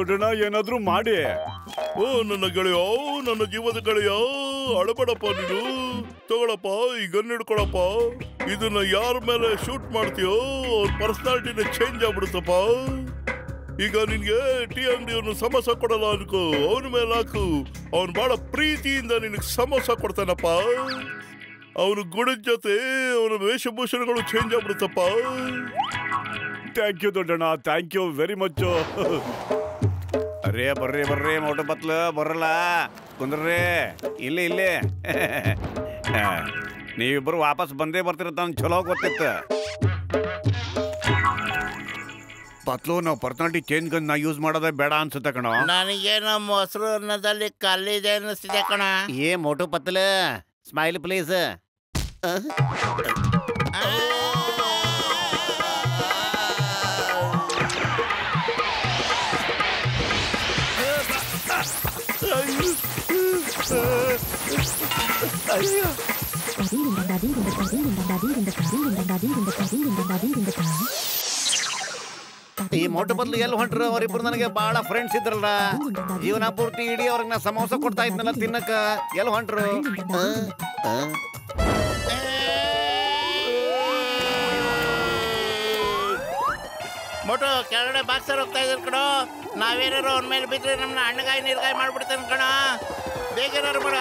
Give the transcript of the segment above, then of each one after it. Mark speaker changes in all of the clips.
Speaker 1: ದೊಡ್ಡಣ್ಣ, ಏನಾದ್ರೂ ಮಾಡಿ.
Speaker 2: ಓ ನನ್ನ ಗೆಳೆಯ, ನನ್ನ ಜೀವದ ಗೆಳೆಯ, ಅಳಬೇಡಪ್ಪ ನೀನು. ತಗೊಳಪ್ಪ, ಈ ಗನ್ ಹಿಡ್ಕೊಳಪ್ಪ. ಇದನ್ನ ಯಾರ ಮೇಲೆ ಶೂಟ್ ಮಾಡ್ತೀಯೋ ಅವ್ರ ಪರ್ಸನಾಲಿಟಿನ ಚೇಂಜ್ ಆಗ್ಬಿಡುತ್ತಪ್ಪ. ಈಗ ನಿನ್ಗೆ ಟೀ ಅಂಗಡಿಯವನು ಸಮೋಸ ಕೊಡಲ್ಲ ಅನ್ಕೋ, ಅವನ ಮೇಲೆ ಹಾಕು. ಅವನು ಬಹಳ ಪ್ರೀತಿಯಿಂದ ನಿನಗೆ ಸಮೋಸ ಕೊಡ್ತಾನಪ್ಪ. ಅವನು ಗುಣದ ಜೊತೆ ಅವನ ವೇಷಭೂಷಣಗಳು ಚೇಂಜ್ ಆಗ್ಬಿಡುತ್ತಪ್ಪ.
Speaker 1: ಥ್ಯಾಂಕ್ ಯು ದೊಡ್ಡಣ್ಣ, ಥ್ಯಾಂಕ್ ಯು ವೆರಿ ಮಚ್. ಅರೇ ಬರ್ರಿ ಬರ್ರಿ, ಮೋಟು ಪತ್ಲು ಬರಲ್ಲ, ಕುಂದ್ರಿ ಇಲ್ಲಿ ಇಲ್ಲಿ. ನೀವಿಬ್ಬರು ವಾಪಸ್ ಬಂದೇ ಬರ್ತಿರತ್ತ, ಚಲೋ ಗೊತ್ತಿತ್ತು. ಪತ್ಲು, ನಾವು ಪರ್ಸನಾಲಿಟಿ ಚೇಂಜ್ ಗನ್ನ ಯೂಸ್ ಮಾಡೋದೇ ಬೇಡ ಅನ್ಸುತ್ತೆ ಕಣ.
Speaker 3: ನನಗೇನೋ ಮೊಸರು ಅನ್ನೋದಲ್ಲಿ ಕಲ್ಲಿದೆ ಅನ್ನಿಸ್ತಿದೆ ಕಣ.
Speaker 4: ಏ ಮೋಟು ಪತ್ಲು, ಸ್ಮೈಲ್ ಪ್ಲೀಸ್. ಈ ಮೋಟು ಪತ್ಲು ಎಲ್ಲಿ ಹೊಂಟ್ರು? ಅವರಿಬ್ರು ನನಗೆ ಬಹಳ ಫ್ರೆಂಡ್ಸ್ ಇದ್ರಲ್ಲ, ಜೀವನ ಪೂರ್ತಿ ಇಡೀ ಅವ್ರಿಗೆ ನಾ ಸಮೋಸ ಕೊಡ್ತಾ ಇದ್ನಲ್ಲ ತಿನ್ನಕ್ಕ. ಎಲ್ಲಿ ಹೊಂಟ್ರು?
Speaker 3: ಮೋಟು, ಕೆಳಗಡೆ ಬಾಕ್ಸರ್ ಹೋಗ್ತಾ ಇದ್ರು ಕಣೋ. ನಾವೇನಾರು ಅವ್ನ ಮೇಲೆ ಬಿದ್ರೆ ನಮ್ಮನ್ನ ಹಣ್ಣಗಾಯಿ ನೀರ್ಗಾಯಿ ಮಾಡ್ಬಿಡ್ತಾನೆ ಕಣ. ಬೇಗೇನಾರು ಮಾಡ.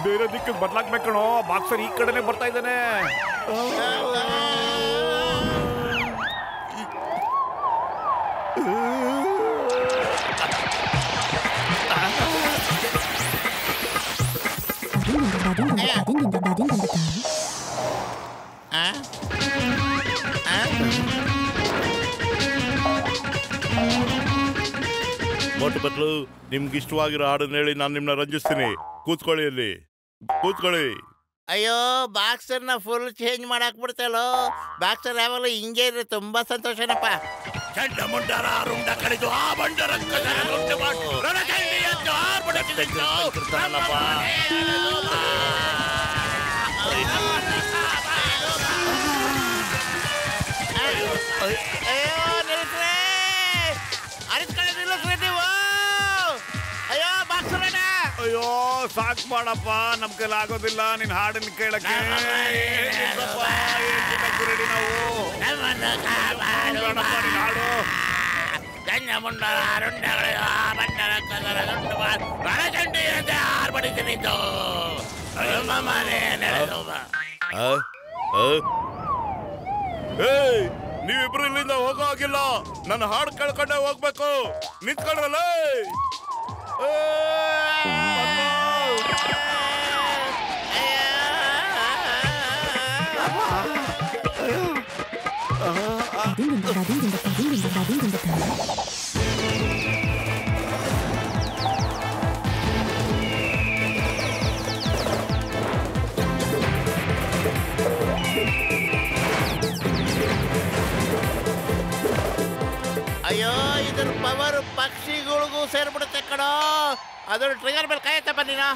Speaker 1: ಬೇರೆ ದಿಕ್ಕಿಗೆ ಬದಲಾಗ್ಬೇಕಣೋ, ಬಾಕ್ಸರ್ ಈ ಕಡೆನೆ ಬರ್ತಾ ಇದ್ದಾನೆ.
Speaker 2: ಮೋಟು ಪತ್ಲು, ನಿಮ್ಗೆ ಇಷ್ಟವಾಗಿರೋ ಹಾಡನ್ನ ಹೇಳಿ ನಾನು ನಿಮ್ಮನ್ನ ರಂಜಿಸ್ತೀನಿ. ಕೂತ್ಕೊಳ್ಳಿ, ಅಲ್ಲಿ ಕೂತ್ಕೊಳ್ಳಿ.
Speaker 3: ಅಯ್ಯೋ, ಬಾಕ್ಸರ್ನ ಫುಲ್ ಚೇಂಜ್ ಮಾಡಾಕ್ ಬಿಡ್ತಲ್ಲೋ. ಬಾಕ್ಸರ್ ಯಾವಾಗಲೂ ಹಿಂಗೆ ಇದ್ರೆ ತುಂಬಾ ಸಂತೋಷನಪ್ಪ.
Speaker 2: ಚಂಡಮುಂಡರ ರುಂಡ ಕಡಿದು ಆ ಬಂಡರ
Speaker 3: ಅಯ್ಯೋ ನಿಲ್ಸ್ರೆ, ಅರಿಸ್ಕೊಳ್ಳೋದಿಲ್ಲ ನೀವು. ಅಯ್ಯೋ ಬಾಕ್ಸರಣ್ಣ.
Speaker 1: ಅಯ್ಯೋ ಸಾಕ್ ಮಾಡಪ್ಪ, ನಮ್ ಕೈಲಿ ಆಗೋದಿಲ್ಲ ನಿನ್ ಹಾಡನ್ನ ಕೇಳಕ್ಕೆ. ರೆಡಿ ನಾವು.
Speaker 3: ಚಂಡಮುಂಡರ ರುಂಡಗಳು ಬಂಡರ ಕದರ ದುಂಡು ರಣಚಂಡಿಯಂತೆ ಆರ್ಭಟಿಸಿದ್ದು ಮನೆ ನಡೆದು.
Speaker 2: ನೀವಿಬ್ರು ಇಲ್ಲಿಂದ ಹೋಗೋ ಆಗಿಲ್ಲ. ನನ್ನ ಹಾಡು ಕೇಳ್ಕೊಂಡೆ ಹೋಗ್ಬೇಕು. ನಿಂತ್ಕೊಂಡ್ರಲ್ಲ.
Speaker 3: ಅಯ್ಯೋ, ಇದ್ರ ಪವರ್ ಪಕ್ಷಿಗಳಿಗೂ ಸೇರ್ಬಿಡುತ್ತೆ ಕಣೋ. ಅದ್ರ ಟ್ರಿಗರ್ ಮೇಲೆ ಕಾಯತ್ತಪ್ಪ ನೀನು.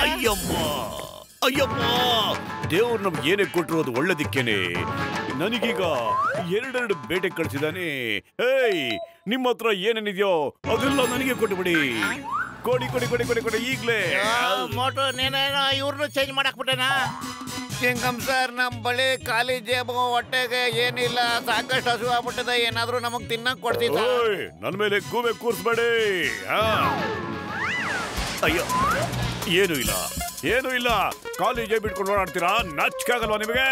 Speaker 1: ಅಯ್ಯಮ್ಮ ಅಯ್ಯಮ್ಮ, ದೇವ್ರು ನಮ್ಗೆ ಏನೇ ಕೊಟ್ಟರು ಅದು ಒಳ್ಳೇದಿಕ್ಕೇನೆ. ನನಗೀಗ ಎರಡೆರಡು ಬೇಟೆ ಕಳಿಸಿದಾನೆ. ಏಯ್, ನಿಮ್ಮ ಹತ್ರ ಏನೇನಿದೆಯೋ ಅದೆಲ್ಲ ನನಗೆ ಕೊಟ್ಟು ಬಿಡಿ. ಕೊಡಿ ಕೊಡಿ ಕೊಡಿ ಕೊಡಿ ಕೊಡಿ ಈಗ್ಲೇ.
Speaker 3: ಮೋಟು, ನೀನೇನೋ ಇವ್ರನ್ನು ಚೇಂಜ್ ಮಾಡಕ್ ಬಿಟ್ಟೇನಾ?
Speaker 4: ಚಿಂಗಮ್ ಸರ್, ನಮ್ ಬಳಿ ಖಾಲಿ ಜೇಬು, ಹೊಟ್ಟೆಗೆ ಏನಿಲ್ಲ, ಸಾಕಷ್ಟು ಹಸು ಆಗ್ಬಿಟ್ಟದ. ಏನಾದ್ರು ನಮಗ್ ತಿನ್ನಕ್ ಕೊಡ್ತೀವಿ.
Speaker 1: ನನ್ ಮೇಲೆ ಗೂಬೆ ಕೂರ್ಸ್ಬೇಡಿ. ಅಯ್ಯೋ, ಏನು ಇಲ್ಲ ಏನು ಇಲ್ಲ, ಖಾಲಿ ಜೇಬ್ ಬಿಟ್ಕೊಂಡು ಓಡಾಡ್ತೀರಾ? ನಾಚಿಕಾಗಲ್ವಾ ನಿಮಗೆ?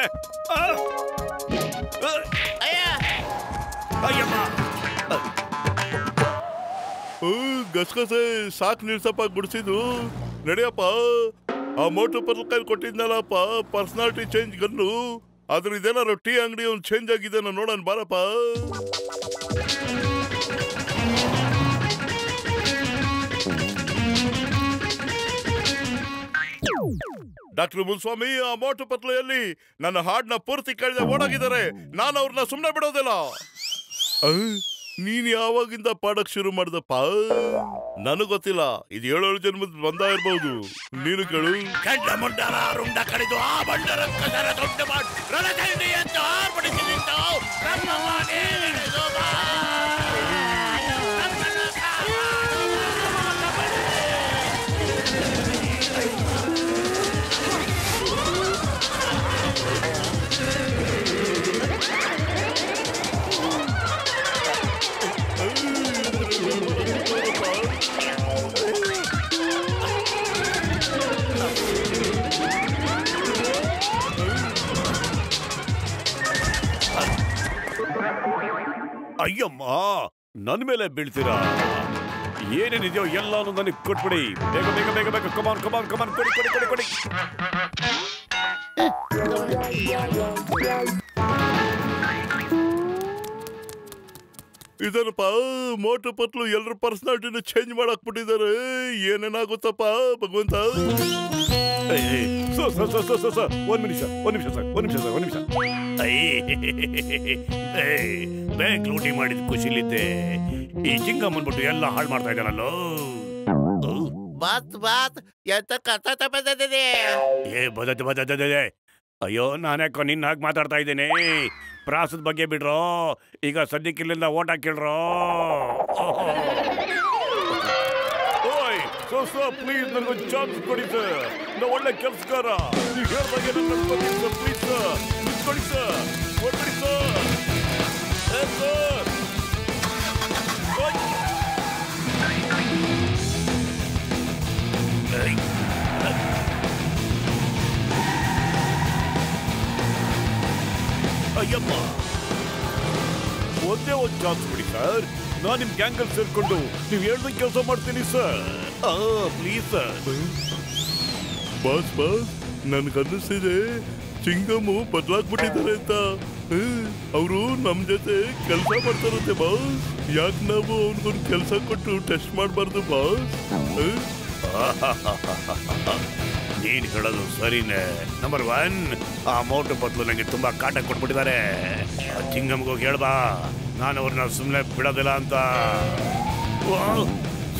Speaker 1: ಅಯ್ಯಮ್ಮ,
Speaker 2: ಗಸಗಸೆ ಸಾಕು ನಿಲ್ಸಪ್ಪ ಗುಡಿಸಿದ್ದು. ನಡೆಯಪ್ಪ, ಆ ಮೋಟು ಪತ್ಲು ಕೈ ಕೊಟ್ಟಿದ್ನಲ್ಲಪ್ಪ ಪರ್ಸನಾಲಿಟಿ ಚೇಂಜ್ ಗನ್ನು. ಆದ್ರೆ ಇದೇನಾರು ಟೀ ಅಂಗಡಿ ಒಂದು ಚೇಂಜ್ ಆಗಿದೆ ನೋಡೋಣ ಬಾರಪ್ಪ. ಡಾಕ್ಟರ್ ಮುನ್ಸ್ವಾಮಿ ಆ ಮೋಟು ಪತ್ಲೆಯಲ್ಲಿ ನನ್ನ ಹಾಡನ್ನ ಪೂರ್ತಿ ಕೇಳದೆ ಓಡಾಗಿದ್ದಾರೆ. ನಾನು ಅವ್ರನ್ನ ಸುಮ್ಮನೆ ಬಿಡೋದಿಲ್ಲ. ನೀನ್ ಯಾವಾಗಿಂದ ಪಾಡಕ್ ಶುರು ಮಾಡ್ದಪ್ಪ? ನನಗ್ ಗೊತ್ತಿಲ್ಲ. ಇದು 7 ಜನ್ಮದ ಬಂದ ಇರ್ಬಹುದು. ನೀನು ಕೇಳು.
Speaker 1: ಗಂಡ ಮುಂಡರ ರುಂಡ ಕಡಿದು ಆ ಬಂಡರ ಕಸರ ದೊಡ್ಡ ಮಾಡಿ ರಣಚಂಡಿ ಅಂತ ಆರ್ಪಡಿಸಿ ನಿಂತು ನಮ್ಮ ಮನೆ ಹಿಡಿದು ಬಾ. ಅಯ್ಯಮ್ಮ, ನನ್ ಮೇಲೆ ಬೀಳ್ತೀರಾ? ಏನೇನಿದೆಯೋ ಎಲ್ಲಾನು ನನಗೆ ಕೊಟ್ಬಿಡಿ. ಬೇಗ ಬೇಗ ಬೇಗ ಬೇಗ ಕಮಾನ್ ಕಮಾನ್ ಕಮಾನ್ ಕೊಡಿ ಕೊಡಿ ಕೊಡಿ ಕೊಡಿ.
Speaker 2: ಇದೇನಪ್ಪ, ಮೋಟು ಪತ್ಲು ಎಲ್ರ ಪರ್ಸನಾಲಿಟಿನ ಚೇಂಜ್ ಮಾಡಕ್ ಬಿಟ್ಟಿದ್ದಾರೆ. ಏನೇನಾಗುತ್ತಪ್ಪ ಭಗವಂತ?
Speaker 1: ಒಂದ್ ನಿಮಿಷ ಬ್ಯಾಂಕ್ ಲೂಟಿ ಮಾಡಿದ ಖುಷಿಲಿದ್ದೆ. ಈ ಚಿಂಗಮ್ ಅಂದ್ಬಿಟ್ಟು ಎಲ್ಲ ಹಾಳು ಮಾಡ್ತಾ ಇದ್ದಾನಲ್ಲೋ.
Speaker 3: ಬಾತ್ ಬಾತ್ ಎಂತ ಕಥೆ ತಪ್ಪಿದೆ.
Speaker 1: ಏ ಬದದೆ. ಅಯ್ಯೋ, ನಾನ್ಯಾಕೋ ನಿನ್ನ ಹಾಗೆ ಮಾತಾಡ್ತಾ ಇದ್ದೇನೆ. ಪ್ರಾಸದ ಬಗ್ಗೆ ಬಿಡ್ರೋ. ಈಗ ಸದ್ಯಕ್ಕಿಲ್ಲಿಂದ ಓಟ್ ಹಾಕಿಳ್ರೋ. ಓಯ್ ಪ್ಲೀಸ್ ನನಗೊಂದು ಚಾನ್ಸ್ ಕೊಡಿ ಸರ್. ನಾವು ಒಳ್ಳೆ ಕೆಲಸಗಾರ. ನೀವು ಹೇಳ್ದಾಗೆ ನನ್ನ ಪ್ಲೀಸ್ ಸರ್, ಕೊಡಿ ಸರ್, ಕೊಡಿ ಸರ್. ಅಯ್ಯಪ್ಪ, ಒಂದೇ ಒಂದು ಚಾನ್ಸ್ ಕೊಡಿ ಸರ್. ನಾನು ನಿಮ್ ಗ್ಯಾಂಗಲ್ಲಿ ಸೇರ್ಕೊಂಡು ನೀವು ಹೇಳ್ದಂಗೆ ಕೆಲಸ ಮಾಡ್ತೀನಿ sir. Please sir.
Speaker 2: Boss ನನ್ಗನ್ನಿಸ್ತಿದೆ chewing gum ಬದಲಾಗ್ಬಿಟ್ಟಿದ್ದಾರೆ ಅಂತ. ಅವರು ನಮ್ ಜೊತೆ ಕೆಲಸ ಮಾಡ್ತಾರಂತೆ ಬಾಸ್. ಯಾಕೆ ನಾವು ಅವ್ರಿಗೊಂದು ಕೆಲಸ ಕೊಟ್ಟು ಟೆಸ್ಟ್ ಮಾಡಬಾರ್ದು ಬಾಸ್?
Speaker 1: ನೀನ್ ಹೇಳೋದು ಸರಿನೇ. ನಂಬರ್ 1, ಆ ಮೋಟು ಬದಲು ನಂಗೆ ತುಂಬಾ ಕಾಟ ಕೊಟ್ಬಿಟ್ಟಿದ್ದಾರೆ. ಚಿಂಗಮ್ಗೆ ಹೋಗಿ ಹೇಳ್ಬಾ, ನಾನು ಅವ್ರನ್ನ ಸುಮ್ಮನೆ ಬಿಡೋದಿಲ್ಲ ಅಂತ.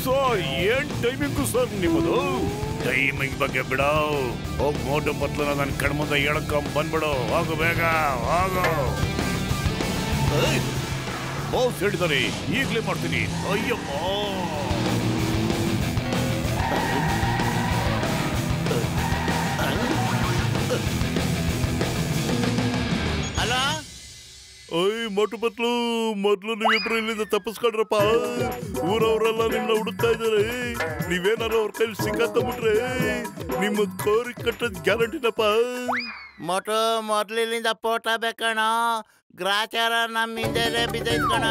Speaker 1: ಸರ್, ಏನ್ ಟೈಮಿಂಗು ಸರ್ ನಿಮ್ಮದು? ಟೈಮಿಂಗ್ ಬಗ್ಗೆ ಬಿಡೋ. ಹೋಗ್ ಮೋಟು ಬದಲು ನನ್ನ ಕಣ್ಮುಂದೆ ಹೇಳ್ಕೊಂಡ್ ಬಂದ್ಬಿಡು. ಹೋಗು ಬೇಗ ಹೋಗು. ಬಾಸ್ ಹೇಳಿದಾರೆ, ಈಗ್ಲೇ ಮಾಡ್ತೀನಿ. ಅಯ್ಯಪ್ಪ,
Speaker 3: ಹಲೋ.
Speaker 2: ಓಯ್ ಮೋಟು ಪತ್ಲು, ಮೊದ್ಲು ನೀವಿಬ್ರು ಇಲ್ಲಿಂದ ತಪ್ಪಿಸ್ಕೊಳ್ರಪ್ಪ. ಊರವರೆಲ್ಲ ನಿಮ್ನ ಹುಡುಕ್ತಾ ಇದಾರೆ. ನೀವೇನಾರು ಅವ್ರ ಕೈಲಿ ಸಿಕ್ಕಾಕೊಂಡ್ಬಿಟ್ರೆ ನಿಮ್ಮ ಕೋರಿ ಕಟ್ಟದ್ ಗ್ಯಾರಂಟಿನಪ್ಪ.
Speaker 3: ಮೊಟು ಮೊದ್ಲಿಂದ ಪೋಟ ಬೇಕಣ. ಗ್ರಾಚಾರ ನಮ್ಮ ಹಿಂದೆ ಬಿದ್ದೈತ್ಕಣ.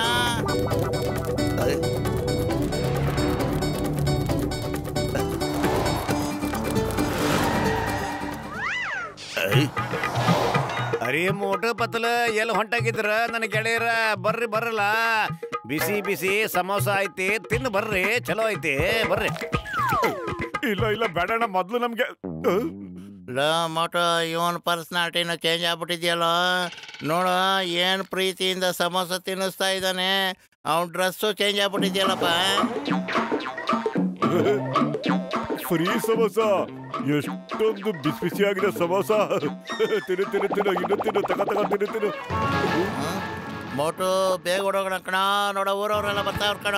Speaker 4: ಅರೇ ಮೋಟು ಪತ್ಲ ಎಲ್ಲಿ ಹೊಂಟಾಗಿದ್ರ ನನ್ನ ಗೆಳೆಯರ? ಬರ್ರಿ ಬರಲ್ಲ. ಬಿಸಿ ಬಿಸಿ ಸಮೋಸ ಐತಿ, ತಿಂದು ಬರ್ರಿ. ಚಲೋ ಐತಿ, ಬರ್ರಿ.
Speaker 1: ಇಲ್ಲ ಬೇಡಣ್ಣ, ಮೊದ್ಲು ನಮ್ಗೆ
Speaker 3: ಮೊಟು ಇವನ್ ಪರ್ಸನಾಲಿಟಿನ ಚೇಂಜ್ ಆಗ್ಬಿಟ್ಟಿದ್ಯಲ್ಲ ನೋಡು. ಏನ್ ಪ್ರೀತಿಯಿಂದ ಸಮೋಸ ತಿನ್ನಿಸ್ತಾ ಇದ್ದಾನೆ. ಅವನ್ ಡ್ರೆಸ್ಸು ಚೇಂಜ್ ಆಗ್ಬಿಟ್ಟಿದ್ಯಲ್ಲಪ್ಪ.
Speaker 1: ಫ್ರೀ ಸಮೋಸ, ಎಷ್ಟೊಂದು ಬಿಸಿ ಬಿಸಿಯಾಗಿದೆ ಸಮೋಸ. ತಿನ್ನು ಇನ್ನು ತಿನ್ನು, ತಿನ್ನು.
Speaker 3: ಮೋಟು ಬೇಗ ಓಡೋಗೋಣ ಕಣ. ನೋಡ, ಊರವ್ರೆಲ್ಲ ಬರ್ತಾವ್ರ ಕಣ.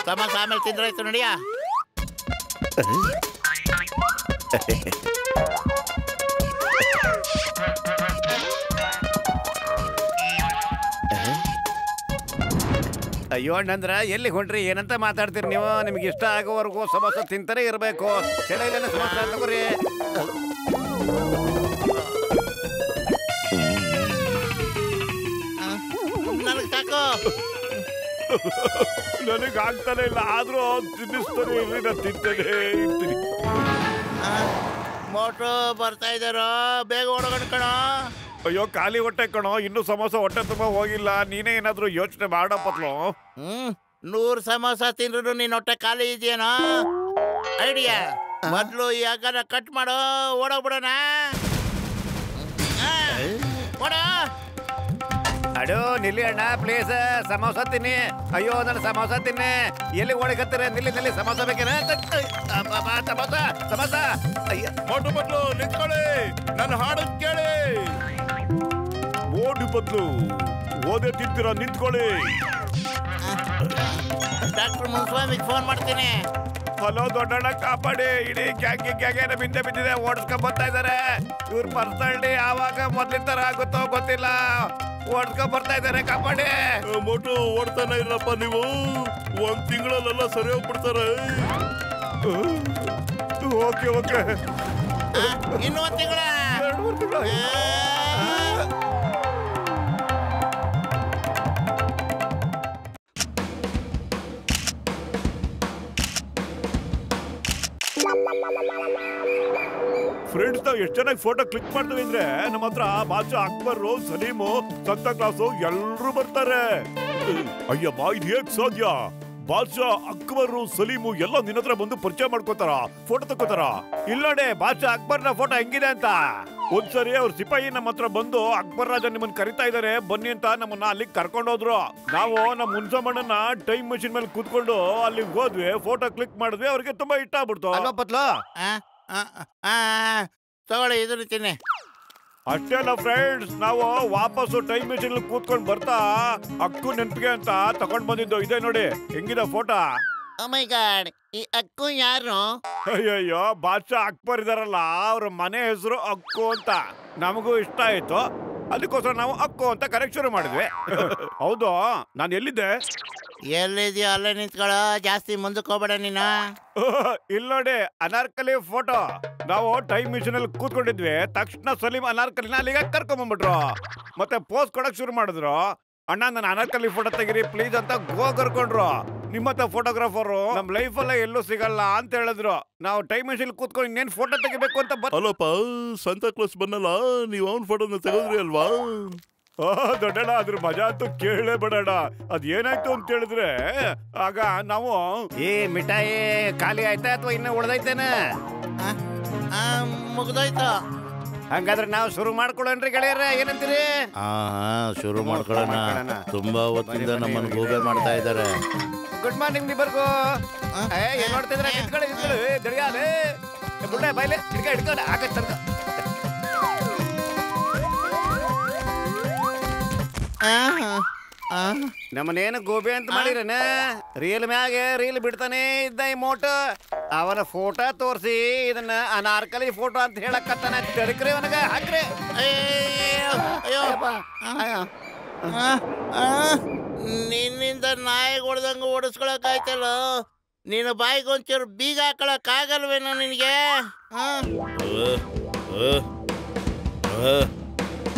Speaker 3: ಸಮೋಸ ಆಮೇಲೆ ತಿಂದ್ರಾಯ್ತು, ನಡಿಯ.
Speaker 4: ಅಯ್ಯೋ ಅಣ್ಣಂದ್ರ, ಎಲ್ಲಿ ಹೊಂಟ್ರಿ? ಏನಂತ ಮಾತಾಡ್ತೀರಿ ನೀವು? ನಿಮ್ಗೆ ಇಷ್ಟ ಆಗೋವರೆಗೂ ಸಮೋಸ ತಿಂತಾನೆ ಇರಬೇಕು. ಚಲೋ ಇಲ್ಲ ಸಮೋಸ ತಗೋರಿ.
Speaker 3: ನನಗೆ ಸಾಕು.
Speaker 1: ನನಗೆ ಆಗ್ತಾನೆ ಇಲ್ಲ, ಆದ್ರೂ ತಿನ್ನಿಸ್ತಾನೆ ಇರ್ಲಿ, ನಾನು ತಿಂತಾನೆ ಇರ್ತೀನಿ.
Speaker 3: ಮೋಟು ಬರ್ತಾ ಇದ್ದಾರೋ, ಬೇಗ ಓಡೋಗೋಣ ಕಣ.
Speaker 1: ಅಯ್ಯೋ, ಖಾಲಿ ಹೊಟ್ಟೆ ಕಣೋ, ಇನ್ನೂ ಸಮೋಸ ಹೊಟ್ಟೆ ತುಂಬ ಹೋಗಿಲ್ಲ. ನೀನೇ ಏನಾದ್ರೂ ಯೋಚನೆ ಮಾಡಪ್ಪತ್ಲು.
Speaker 3: 100 ಸಮೋಸ ತಿಂದ್ರು ನೀನ್ ಹೊಟ್ಟೆ ಖಾಲಿ ಇದೆಯೇನೋ? ಐಡಿಯಾ ಮೊದ್ಲು ಈ ಹಗ್ಗನ ಕಟ್ ಮಾಡೋ, ಓಡೋಗ್ಬಿಡೋಣ. ಓಡೋ.
Speaker 4: ಅಡೋ ನಿಲ್ಲಿ ಅಣ್ಣ ಪ್ಲೀಸ್, ಸಮೋಸ ತಿನ್ನಿ. ಅಯ್ಯೋ ನನ್ನ ಸಮೋಸ ತಿನ್ನಿ. ಎಲ್ಲಿ ಓಡಕತ್ತೀರ? ನಿಲ್ಲಿ ಸಮೋಸ ಬೇಕೇನ? ಸಮೋಸ ಸಮೋಸ. ಅಯ್ಯ
Speaker 2: ಮೋಟು ಬದ್ಲು ನಿಂತ್ಕೊಳ್ಳಿ, ನನ್ನ ಹಾಡು ಕೇಳಿ.
Speaker 1: ಮೋಟು ಬದ್ಲು ಓದೇ ತಿಂತೀರಾ? ನಿಂತ್ಕೊಳ್ಳಿ.
Speaker 3: ಡಾಕ್ಟರ್ ಮುನ್ಸ್ವಾಮಿಗೆ ಫೋನ್ ಮಾಡ್ತೀನಿ.
Speaker 4: ಹಲೋ ದೊಡ್ಡಣ್ಣ, ಕಾಪಾಡಿ. ಇಡೀ ಗ್ಯಾಗೆ ನಮ್ಮ ಹಿಂದೆ ಬಿದ್ದಿದೆ, ಓಡಿಸ್ಕೊಂಡ್ ಬರ್ತಾ ಇದಾರೆ. ಇವ್ರ ಪರ್ಸನಾಲಿಟಿ ಯಾವಾಗ ಮೊದ್ಲಿನ ತರ ಆಗುತ್ತೋ ಗೊತ್ತಿಲ್ಲ, ಓಡಿಸ್ಕೊಂಡ್ ಬರ್ತಾ ಇದಾರೆ, ಕಾಪಾಡಿ.
Speaker 2: ಮೋಟು ಓಡ್ತಾನೆ ಇರಪ್ಪ ನೀವು, 1 ತಿಂಗಳಲ್ಲೆಲ್ಲ ಸರಿ ಹೋಗ್ಬಿಡ್ತಾರೆ.
Speaker 1: ಓಕೆ ಓಕೆ,
Speaker 3: ಇನ್ನು 1 ತಿಂಗಳ.
Speaker 1: ಫ್ರೆಂಡ್ಸ್ ನಾವು ಎಷ್ಟು ಚೆನ್ನಾಗಿ ಫೋಟೋ ಕ್ಲಿಕ್ ಮಾಡ್ತೀವಿ ಅಂದ್ರೆ ನಮ್ಮ ಹತ್ರ ಬಾದ್ಶಾ ಅಕ್ಬರ್, ಸಲೀಮು, ಸಂತಾ ಕ್ಲಾಸು ಎಲ್ರು ಬರ್ತಾರೆ. ಅಯ್ಯಮ್ಮ ಇದು ಹೇಗ್ ಸಾಧ್ಯ? ಬಾದ್ಶಾ ಅಕ್ಬರ್, ಸಲೀಮು ಎಲ್ಲ ನಿನ್ನ ಹತ್ರ ಬಂದು ಪರಿಚಯ ಮಾಡ್ಕೋತಾರ, ಫೋಟೋ ತಗೋತಾರ. ಇಲ್ಲ ನೋಡಿ ಬಾದ್ಶಾ ಅಕ್ಬರ್ನ ಫೋಟೋ ಹೆಂಗಿದೆ ಅಂತ. ಒಂದ್ಸರಿ ಅವ್ರ ಸಿಪಾಯಿ ನಮ್ಮ ಹತ್ರ ಬಂದು ಅಕ್ಬರ್ ರಾಜ ನಿಮ್ಮನ್ನ ಕರಿತಾ ಇದಾರೆ ಬನ್ನಿ ಅಂತ ನಮ್ಮನ್ನ ಅಲ್ಲಿಗೆ ಕರ್ಕೊಂಡು ಹೋದ್ರು. ನಾವು ನಮ್ಮ ಮುನ್ಸಮ್ಮಣ್ಣನ ಟೈಮ್ ಮಷಿನ್ ಮೇಲೆ ಕೂತ್ಕೊಂಡು ಅಲ್ಲಿಗೆ ಹೋದ್ವಿ, ಫೋಟೋ ಕ್ಲಿಕ್ ಮಾಡಿದ್ವಿ. ಅವ್ರಿಗೆ ತುಂಬಾ ಇಷ್ಟ ಆಗ್ಬಿಡ್ತು.
Speaker 4: ಅಲ್ವಾ ಪತ್ಲು?
Speaker 3: ತಗೊಳ್ಳಿ, ಇದನ್ನ ತಿನ್ನಿ.
Speaker 1: ಅಷ್ಟೇ ಅಲ್ಲ ಫ್ರೆಂಡ್ಸ್, ನಾವು ವಾಪಸ್ಸು ಟೈಮ್ ಮೆಷಿನ್ ಕೂತ್ಕೊಂಡು ಬರ್ತಾ ಅಕ್ಕು ನೆನಪಿಗೆ ಅಂತ ತಗೊಂಡ್ ಬಂದಿದ್ದು. ಇದೆ ನೋಡಿ ಹೆಂಗಿದೆ ಫೋಟೋ.
Speaker 3: ಓ ಮೈ ಗಾಡ್, ಈ ಅಕ್ಕು ಯಾರು?
Speaker 1: ಅಯ್ಯಯ್ಯೋ, ಬಾದ್ಶಾ ಅಕ್ಬರ್ ಇದಾರಲ್ಲ, ಅವ್ರ ಮನೆ ಹೆಸರು ಅಕ್ಕು ಅಂತ. ನಮಗೂ ಇಷ್ಟ ಆಯ್ತು, ಅದಕ್ಕೋಸ್ಕರ ನಾವು ಅಕ್ಕು ಅಂತ ಕರೆಕ್ಟ್ ಶುರು ಮಾಡಿದ್ವಿ. ಹೌದು, ನಾನು ಎಲ್ಲಿದ್ದೆ?
Speaker 3: ಎಲ್ಲಿದ್ಯೋ ಅಲ್ಲೇ ನಿಂತ್ಕೊಳ್ಳೋ, ಜಾಸ್ತಿ ಮುಂದಕ್ಕೆ ಹೋಗ್ಬೇಡ ನೀನು.
Speaker 1: ಇಲ್ಲ ನೋಡಿ ಅನಾರ್ಕಲಿ ಫೋಟೋ. ನಾವು ಟೈಮ್ ಮಿಷನ್ ಅಲ್ಲಿ ಕೂತ್ಕೊಂಡಿದ್ವಿ, ತಕ್ಷಣ ಸಲೀಂ ಅನಾರ್ಕಲಿನ ಅಲ್ಲಿಗೆ ಕರ್ಕೊಂಡ್ಬಂದ್ಬಿಟ್ರು. ಮತ್ತೆ ಪೋಸ್ ಕೊಡಕ್ ಶುರು ಮಾಡಿದ್ರು. ಅಣ್ಣ ನನ್ನ ಅನಾರ್ಕಲಿ ಫೋಟೋ ತೆಗಿರಿ ಪ್ಲೀಸ್ ಅಂತ ಕರ್ಕೊಂಡ್ರು. ನಿಮ್ಮತ್ತ ಫೋಟೋಗ್ರಾಫರು ನಮ್ ಲೈಫ್ ಅಲ್ಲ ಎಲ್ಲೂ ಸಿಗಲ್ಲ ಅಂತ ಹೇಳಿದ್ರು. ನಾವು ಟೈಮ್ ಮಿಷನ್ ಕೂತ್ಕೊಂಡು ಇನ್ನೇನ್ ಫೋಟೋ ತೆಗಿಬೇಕು ಅಂತ
Speaker 2: ಅಲ್ಲಪ್ಪ, ಸಂತಾ ಕ್ಲಾಸ್ ಬಂದಲ್ಲ, ನೀವು ಅವನ್ ಫೋಟೋನ ತೆಗೆದ್ರಿ ಅಲ್ವಾ?
Speaker 1: ದೊಡ್ಡಣ್ಣ ಅದ್ರ ಮಜಾ ಅಂತೂ ಕೇಳೇ ಬೇಡಣ್ಣ. ಅದ್ ಏನಾಯ್ತು ಅಂತ ಹೇಳಿದ್ರೆ, ಆಗ ನಾವು
Speaker 4: ಈ ಮಿಠಾಯಿ ಖಾಲಿ ಆಯ್ತಾ ಅಥವಾ ಇನ್ನ ಉಳ್ದೈತೇನ?
Speaker 3: ಮುಗ್ದೋಯ್ತು.
Speaker 4: ಹಂಗಾದ್ರೆ ನಾವು ಶುರು ಮಾಡ್ಕೊಳ್ಳೋಣ್ರಿ ಗೆಳೆಯರ, ಏನಂತೀರಿ?
Speaker 3: ಶುರು ಮಾಡ್ಕೊಳ್ಳೋಣ. ತುಂಬಾ ಹೊತ್ತಿಂದ ನಮ್ಮನ್ನು ಗೂಬೆ ಮಾಡ್ತಾ ಇದ್ದಾರೆ.
Speaker 4: ಗುಡ್ ಮಾರ್ನಿಂಗ್ ನಿಬ್ಬರ್ಗೂ. ಏನ್ ಮಾಡ್ತಿದ್ರೆ? ನಿಂತ್ಕೊಳ್ಳಿ ದಡಿಯಾಲೆ ಬುಡ್ಡ ಬಾಯ್ಲೆ ಹಿಡ್ಕೊಂಡು ಆಗತ್ತ. ನಮ್ಮನೇನು ಗೋಬಿ ಅಂತ ಮಾಡಿರನ? ರೀಲ್ ಮ್ಯಾಗೆ ರೀಲ್ ಬಿಡ್ತಾನೆ ಇದ್ದ ಈ ಮೋಟು. ಅವನ ಫೋಟೋ ತೋರಿಸಿ ಇದನ್ನ ಅನಾರ್ಕಲಿ ಫೋಟೋ ಅಂತ ಹೇಳಕತ್ತಾನ. ತೆರಕ್ರಿ ಅವನಗ ಹಾಕ್ರಿ.
Speaker 3: ನಿನ್ನಿಂದ ನಾಯಿಗೆ ಹೊಡೆದಂಗ ಓಡಿಸ್ಕೊಳಕಾಯ್ತಲ್ಲ. ನೀನು ಬಾಯಿಗೆ ಒಂಚೂರು ಬೀಗ ಹಾಕೊಳಕ್ ಆಗಲ್ವೇನೋ ನಿನಗೆ?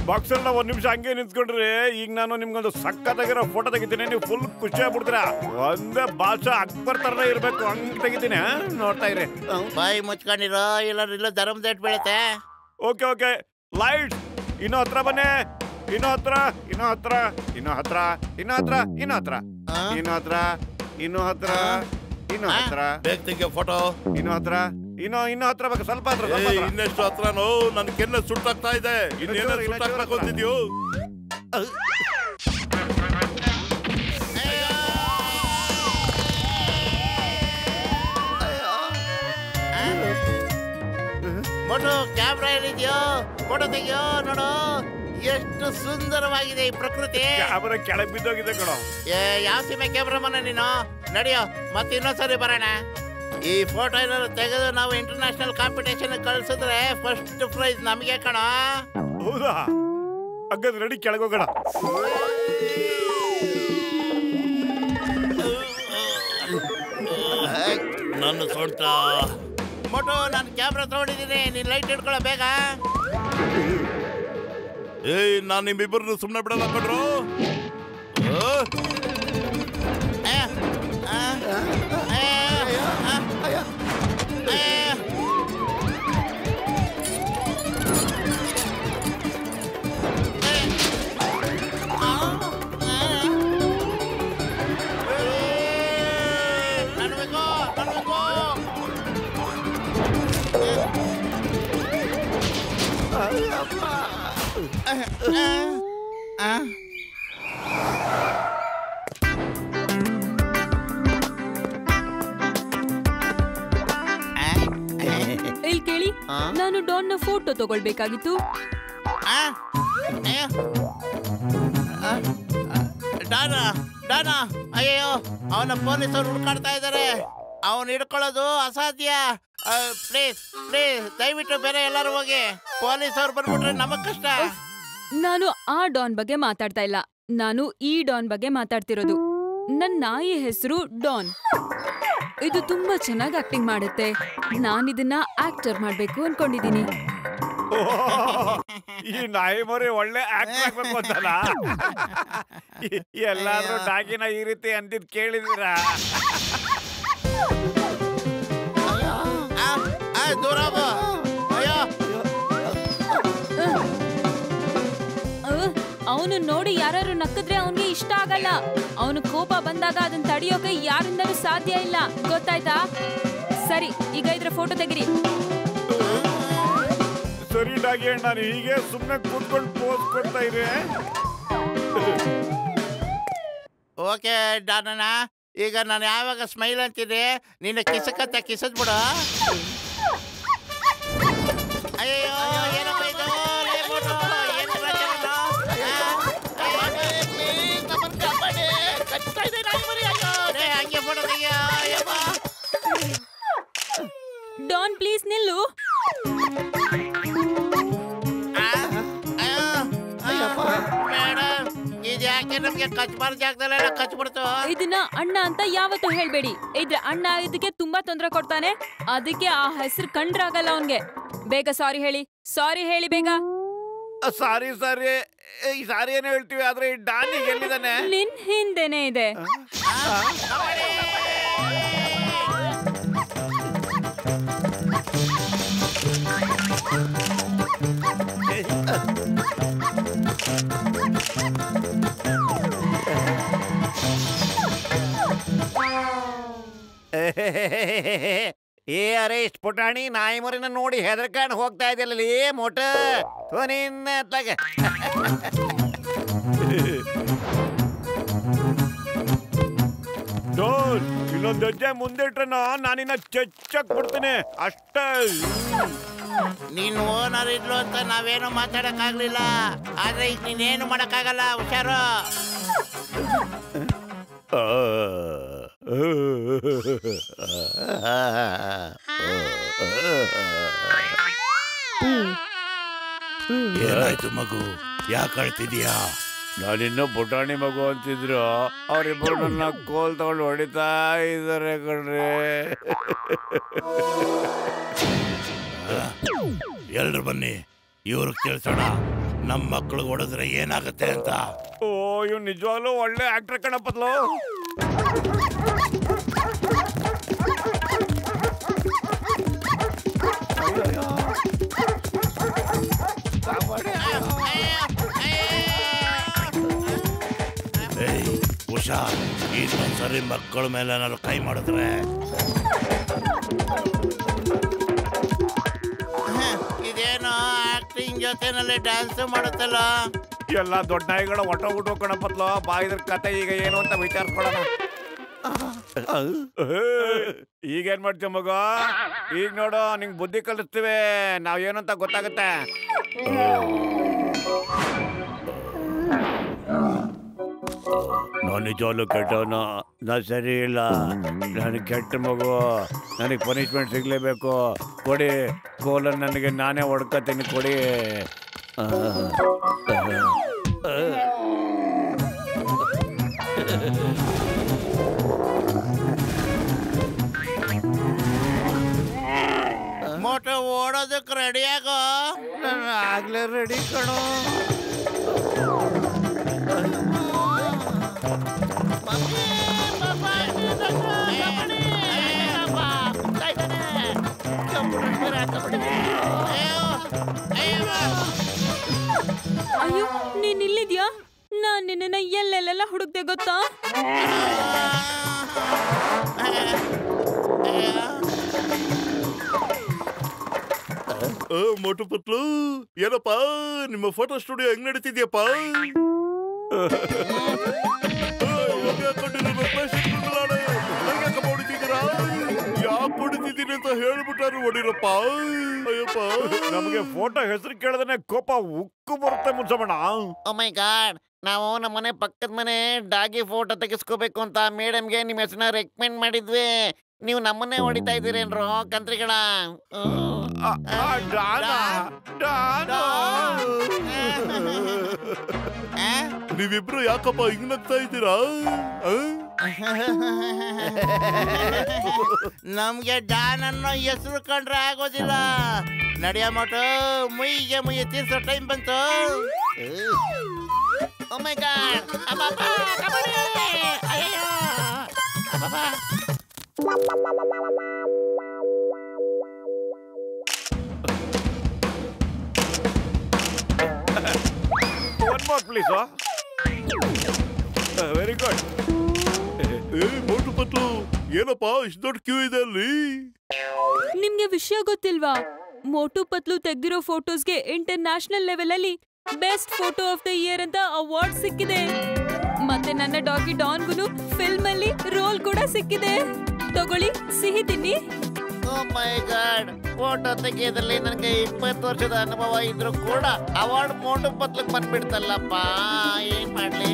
Speaker 1: ಬಾಕ್ಸಲ್ಲಿ ನಾವು 1 ನಿಮಿಷ ಹಂಗೆ ನಿಂತ್ಕೊಂಡ್ರಿ. ಈಗ ನಾನು ನಿಮ್ಗೊಂದು ಸಕ್ಕತ್ತಾಗಿರೋ ಫೋಟೋ ತೆಗಿತೀನಿ, ನೀವು ಫುಲ್ ಖುಷಿ ಆಗ್ಬಿಡ್ತೀರಾ. ಒಂದೇ ಬಾದ್ಶಾ ಅಕ್ಬರ್ ತರನೇ ಇರ್ಬೇಕು, ಹಂಗ್ ತೆಗಿತೀನಿ. ನೋಡ್ತಾ ಇರಿ.
Speaker 3: ಬಾಯಿ ಮುಚ್ಕೊಂಡಿರೋ, ಇಲ್ಲ ಧರ್ಮದೇಟ್ ಬೀಳುತ್ತೆ.
Speaker 1: ಓಕೆ ಓಕೆ, ಲೈಟ್ ಇನ್ನೂ ಹತ್ರ ಬನ್ನಿ. ಇನ್ನೂ ಹತ್ರ, ಇನ್ನೂ ಹತ್ರ, ಇನ್ನೂ ಹತ್ರ, ಇನ್ನೂ ಹತ್ರ, ಇನ್ನೂ ಹತ್ರ, ಇನ್ನೂ ಹತ್ರ, ಇನ್ನೂ ಹತ್ರ, ಇನ್ನೂ ಹತ್ರ.
Speaker 2: ಬೇಗ ತೆಗಿಯೋ ಫೋಟೋ.
Speaker 1: ಇನ್ನೂ ಹತ್ರ, ಇನ್ನೂ ಹತ್ರ ಬೇಕು. ಸ್ವಲ್ಪ ಹತ್ರ,
Speaker 2: ಇನ್ನೆಷ್ಟು ಹತ್ರನೋ? ನನ್ ಕೆನ್ನೆ ಸುಟ್ಟಾಗ್ತಾ ಇದೆ. ಇನ್ನೇನ ಸುಟ್ಟಾಗ್ಬೇಕು ಅಂತಿದ್ಯೋ?
Speaker 3: ಮೊಟ್ಟು ಕ್ಯಾಮ್ರಾ ಎಲ್ಲಿದ್ಯೋ? ಫೋಟೋ ತೆಗಿಯೋ ನೋಡು, ಎಷ್ಟು ಸುಂದರವಾಗಿದೆ ಈ ಪ್ರಕೃತಿ.
Speaker 1: ಕ್ಯಾಮರಾ ಕೆಳಗೆ ಬಿದ್ದೋಗಿದೆ ಕಣೋ.
Speaker 3: ಯಾವ ಸೀಮೆ ಕ್ಯಾಮ್ರಾಮನ ನೀನು? ನಡಿಯೋ, ಮತ್ತೆ ಇನ್ನೊಂದ್ಸರಿ ಬರೋಣ. ಈ ಫೋಟೋ ಏನಾದ್ರು ತೆಗೆದು ನಾವು ಇಂಟರ್ನ್ಯಾಷನಲ್ ಕಾಂಪಿಟೇಷನ್ ಕಳ್ಸಿದ್ರೆ ಫಸ್ಟ್ ಪ್ರೈಸ್ ನಮಗೆ ಕಣ.
Speaker 1: ಹೌದಾ? ಹಾಗಾದ್ರೆ ರೆಡಿ, ಕೆಳಗೆ ಹೋಗೋಣ.
Speaker 2: ನನ್ನ ಸೊಂಟ.
Speaker 3: ಮೊಟ್ಟು, ನಾನು ಕ್ಯಾಮ್ರಾ ತಗೊಂಡಿದ್ದೀನಿ, ನೀನ್ ಲೈಟ್ ಹಿಡ್ಕೊಳ್ಳೋ ಬೇಗ.
Speaker 2: ನಾನ್ ನಿಮ್ಮಿಬ್ಬರನ್ನು ಸುಮ್ಮನೆ ಬಿಡಲ್ಲ ಕಣ್ರು.
Speaker 5: ಇಲ್ಲಿ ಕೇಳಿ, ನಾನು ಡಾನ್ನ ಫೋಟೋ ತಗೊಳ್ಬೇಕಾಗಿತ್ತು.
Speaker 3: ಡಾನಾ ಅಯ್ಯೋ, ಅವನ ಪೊಲೀಸರು ಹುಡುಕಾಡ್ತಾ ಇದ್ದಾರೆ. ಅವನು ಹಿಡ್ಕೊಳ್ಳೋದು ಅಸಾಧ್ಯ. ಪ್ಲೀಸ್ ಪ್ಲೀಸ್ ದಯವಿಟ್ಟು ಬೇರೆ ಎಲ್ಲರೂ ಹೋಗಿ. ಪೊಲೀಸವ್ರು ಬಂದ್ಬಿಟ್ರೆ ನಮಗ್ ಕಷ್ಟ.
Speaker 5: ನಾನು ಆ ಡಾನ್ ಬಗ್ಗೆ ಮಾತಾಡ್ತಾ ಇಲ್ಲ, ನಾನು ಈ ಡಾನ್ ಬಗ್ಗೆ ಮಾತಾಡ್ತಿರೋದು. ನನ್ನ ನಾಯಿ ಹೆಸರು ಡಾನ್. ಇದು ತುಂಬಾ ಚೆನ್ನಾಗಿ ಆಕ್ಟಿಂಗ್ ಮಾಡುತ್ತೆ. ನಾನಿದನ್ನ ಆಕ್ಟರ್ ಮಾಡ್ಬೇಕು ಅನ್ಕೊಂಡಿದೀನಿ.
Speaker 4: ಈ ನಾಯಿ ಮರಿ ಒಳ್ಳೆ ಆಕ್ಟರ್ ಆಗ್ಬೇಕು ಅಂತಲ್ಲ. ಎಲ್ಲಾದ್ರೂ ಡಾಗಿನ ಈ ರೀತಿ ಅಂದಿದ್ ಕೇಳಿದೀರಾ?
Speaker 5: ಅವನು ನೋಡಿ ಯಾರು ನಕ್ಕಿದ್ರೆ ಅವನಿಗೆ ಇಷ್ಟ ಆಗಲ್ಲ. ಅವನು ಕೋಪ ಬಂದಾಗ ಅದನ್ನ ತಡೆಯೋಕೆ ಯಾರಿಂದಲೂ ಸಾಧ್ಯ ಇಲ್ಲ, ಗೊತ್ತಾಯ್ತಾ? ಸರಿ, ಈಗ ಇದ್ರ ಫೋಟೋ ತೆಗಿರಿ.
Speaker 4: ಸರಿ ಡಾಗಿ ಅಣ್ಣ, ನಾನು ಹೀಗೆ ಸುಮ್ಮನೆ ಕೂತ್ಕೊಂಡು ಪೋಸ್ ಕೊಡ್ತಾ ಇದ್ರೆ.
Speaker 3: ಓಕೆ ಡಾನಣ್ಣ, ಈಗ ನಾನು ಯಾವಾಗ ಸ್ಮೈಲ್ ಅಂತಿದೆ ನಿನ್ನ ಕಿಸಕತ್ತ ಕಿಸದ್ಬಿಡು. ಅಯ್ಯೋ ಏನಪ್ಪ ಇದು? ಹಂಗೆ ಫೋಟೋ ತೆಗಿಯ.
Speaker 5: ಡಾನ್ ಪ್ಲೀಸ್ ನಿಲ್ಲು.
Speaker 3: ಮೇಡಮ್, ಇದ್ಯಾಕೆ ನಮ್ಗೆ ಕಚ್ಬಾರ ಜಾಗದಲ್ಲೆಲ್ಲ ಕಚ್ಬಿಡ್ತು?
Speaker 5: ಇದನ್ನ ಅಣ್ಣ ಅಂತ ಯಾವತ್ತೂ ಹೇಳ್ಬೇಡಿ. ಇದ್ರ ಅಣ್ಣ ಇದಕ್ಕೆ ತುಂಬಾ ತೊಂದರೆ ಕೊಡ್ತಾನೆ. ಅದಕ್ಕೆ ಆ ಹೆಸರು ಕಂಡ್ರಾಗಲ್ಲ ಅವನ್ಗೆ. ಬೇಗ ಸಾರಿ ಹೇಳಿ, ಸಾರಿ ಹೇಳಿ ಬೇಗ.
Speaker 4: ಸಾರಿ ಸಾರಿ ಈ ಸಾರಿ ಏನು ಹೇಳ್ತೀವಿ, ಆದ್ರೆ ಈ ಡಾನಿಗೆ ಎಲ್ಲಿದ್ದಾನೆ?
Speaker 5: ನಿನ್ ಹಿಂದೆನೆ ಇದೆ.
Speaker 4: ಏ ಅರೇಶ್ ಪುಟಾಣಿ, ನಾಯಿ ಮರಿನ ನೋಡಿ ಹೆದರ್ಕೊಂಡು ಹೋಗ್ತಾ ಇದೆಯಲ್ಲ ಮೋಟ ನಿನ್ನ ತಗ. ಇನ್ನೊಂದು ಹೆಜ್ಜೆ ಮುಂದೆ ಇಟ್ರನ ನಾನಿನ್ನ ಚಚ್ಚಕ್ ಬಿಡ್ತೀನಿ ಅಷ್ಟೇ.
Speaker 3: ನೀನು ಓನರ್ ಇದ್ಲು ಅಂತ ನಾವೇನು ಮಾತಾಡಕ್ಕಾಗ್ಲಿಲ್ಲ, ಆದ್ರೆ ಈಗ ನೀನೇನು ಮಾಡಕ್ಕಾಗಲ್ಲ, ಹುಷಾರು.
Speaker 2: ಏನಾಯ್ತು ಮಗು, ಯಾಕೆ ಅಳ್ತಿದ್ಯಾ?
Speaker 4: ನಾನಿನ್ನೂ ಪುಟಾಣಿ ಮಗು ಅಂತಿದ್ರು, ಅವರಿಬ್ಬರು ನನ್ನ ಕೋಲ್ ತಗೊಂಡು ಹೊಡಿತಾ ಇದ್ದಾರೆ ಕಣ್ರಿ.
Speaker 2: ಎಲ್ರು ಬನ್ನಿ, ಇವ್ರಿಗೆ ತಿಳಿಸೋಣ ನಮ್ಮ ಮಕ್ಳು ಹೊಡೆದ್ರೆ ಏನಾಗುತ್ತೆ ಅಂತ.
Speaker 4: ಓ, ಇವ್ ನಿಜವಾಗ್ಲೂ ಒಳ್ಳೆ ಆಕ್ಟರ್ ಕಣಪ್ಪತ್ಲು.
Speaker 2: ಏಯ್ ಹುಷಾರ್, ಇನ್ನೊಂದ್ಸರಿ ಮಕ್ಕಳ ಮೇಲೆ ಏನಾದ್ರು ಕೈ ಮಾಡಿದ್ರೆ.
Speaker 3: ಇದೇನು ಆಕ್ಟಿಂಗ್ ಜೊತೆನಲ್ಲಿ ಡ್ಯಾನ್ಸ್ ಮಾಡುತ್ತಲ್ಲ?
Speaker 4: ಎಲ್ಲ ದೊಡ್ಡ ನಾಯಿಗಳ ಹೊಟ್ಟೋಗ್ಬಿಟ್ಟು ಕಣಪ್ಪತ್ಲು. ಬಾಯಿದ್ರ ಕತೆ ಈಗ ಏನು ಅಂತ ವಿಚಾರಿಸ್ಕೊಳ್ಳೋಣ. ಈಗೇನ್ ಮಾಡ್ತೀವಿ ಮಗ? ಈಗ ನೋಡು, ನಿಂಗೆ ಬುದ್ಧಿ ಕಲಿಸ್ತೀವಿ ನಾವ್ ಏನು ಅಂತ ಗೊತ್ತಾಗುತ್ತೆ. ನಾನು ನಿಜವಾಗ್ಲೂ ಕೆಟ್ಟವನು, ನಾ ಸರಿ ಇಲ್ಲ, ನನಗೆ ಕೆಟ್ಟ ಮಗು, ನನಗೆ ಪನಿಷ್ಮೆಂಟ್ ಸಿಗ್ಲೇಬೇಕು. ಕೊಡಿ ಕೋಲನ್ನು, ನನಗೆ ನಾನೇ ಹೊಡ್ಕೊತೀನಿ, ಕೊಡಿ.
Speaker 3: ಮೋಟೋ ಓಡೋದಕ್ಕೆ ರೆಡಿ ಆಗೋ.
Speaker 4: ನಾನು ಆಗ್ಲೇ ರೆಡಿ ಕಣೋ.
Speaker 5: ಅಯ್ಯೋ, ನೀನ್ ಇಲ್ಲಿದ್ಯಾ? ನಾನ್ ನಿನ್ನ ಎಲ್ಲೆಲ್ಲೆಲ್ಲ ಹುಡುಕ್ದೆ ಗೊತ್ತಾ?
Speaker 2: ಮೋಟು ಪತ್ಲು ಏನಪ್ಪ ನಿಮ್ಮ ಫೋಟೋ ಸ್ಟುಡಿಯೋ ಹೆಂಗ್ ನಡೀತಿದ್ಯಪ್ಪ? ಯಾಕೆ ಹೊಡಿತಿದ್ದೀನಿ ಅಂತ ಹೇಳ್ಬಿಟ್ಟಾರು ಹೊಡಿರಪ್ಪ. ಅಯ್ಯಪ್ಪ
Speaker 1: ನಮಗೆ ಫೋಟೋ ಹೆಸರು ಕೇಳಿದ್ರೆ ಕೋಪ ಉಕ್ಕು ಬರುತ್ತೆ ಮುನ್ಸಮಣ್ಣ.
Speaker 3: ಓ ಮೈ ಗಾಡ್, ನಾವು ನಮ್ಮ ಮನೆ ಪಕ್ಕದ ಮನೆ ಡಾಗಿ ಫೋಟೋ ತೆಗಿಸ್ಕೋಬೇಕು ಅಂತ ಮೇಡಮ್ಗೆ ನಿಮ್ಮ ಹೆಸರನ್ನ ರೆಕಮೆಂಡ್ ಮಾಡಿದ್ವಿ. ನೀವು ನಮ್ಮನ್ನೇ ಹೊಡಿತಾ ಇದ್ದೀರೇನ್ರೋ ಕಂತ್ರಿಗಳ?
Speaker 2: ನೀವಿಬ್ರು ಯಾಕಪ್ಪ ಹಿಂಗ್ ನಗ್ತಾ ಇದ್ದೀರಾ?
Speaker 3: ನಮ್ಗೆ ಡಾನ್ ಅನ್ನೋ ಹೆಸರು ಕಂಡ್ರೆ ಆಗೋದಿಲ್ಲ. ನಡಿಯ ಮೋಟು, ಮುಯ್ಯಿಗೆ ಮುಯ್ಯಿ ತೀರ್ಸೋ ಟೈಮ್ ಬಂತು. ಓ ಮೈ ಗಾಡ್, ಅಯ್ಯೋ
Speaker 1: one more please. Very good.
Speaker 2: Motu Patlu ಏನಪ್ಪ ಇಷ್ಟು ದೊಡ್ಡ ಕ್ಯೂ ಇದೆ ಅಲ್ಲಿ?
Speaker 5: ನಿಮ್ಗೆ ವಿಷಯ ಗೊತ್ತಿಲ್ವಾ? ಮೋಟು ಪತ್ಲು ತೆಗ್ದಿರೋ ಫೋಟೋಸ್ಗೆ ಇಂಟರ್ನ್ಯಾಷನಲ್ ಲೆವೆಲ್ ಅಲ್ಲಿ best photo of the year ಅಂತ ಅವಾರ್ಡ್ ಸಿಕ್ಕಿದೆ. ಮತ್ತೆ ನನ್ನ ಡಾಗಿ ಡಾನ್ಗೂ ಫಿಲ್ಮ್ ಅಲ್ಲಿ ರೋಲ್ ಕೂಡ ಸಿಕ್ಕಿದೆ. ತಗೊಳ್ಳಿ, ಸಿಹಿ ತಿನ್ನಿ.
Speaker 3: ಓ ಮೈ ಗಾಡ್, ಫೋಟೋ ತೆಗೆಯೋದ್ರಲ್ಲಿ ನನಗೆ 20 ವರ್ಷದ ಅನುಭವ ಇದ್ರು ಕೂಡ ಅವಾರ್ಡ್ ಮೋಟು ಪತ್ಲಕ್ ಬಂದ್ಬಿಡ್ತಲ್ಲಪ್ಪ. ಏನ್ ಮಾಡ್ಲಿ?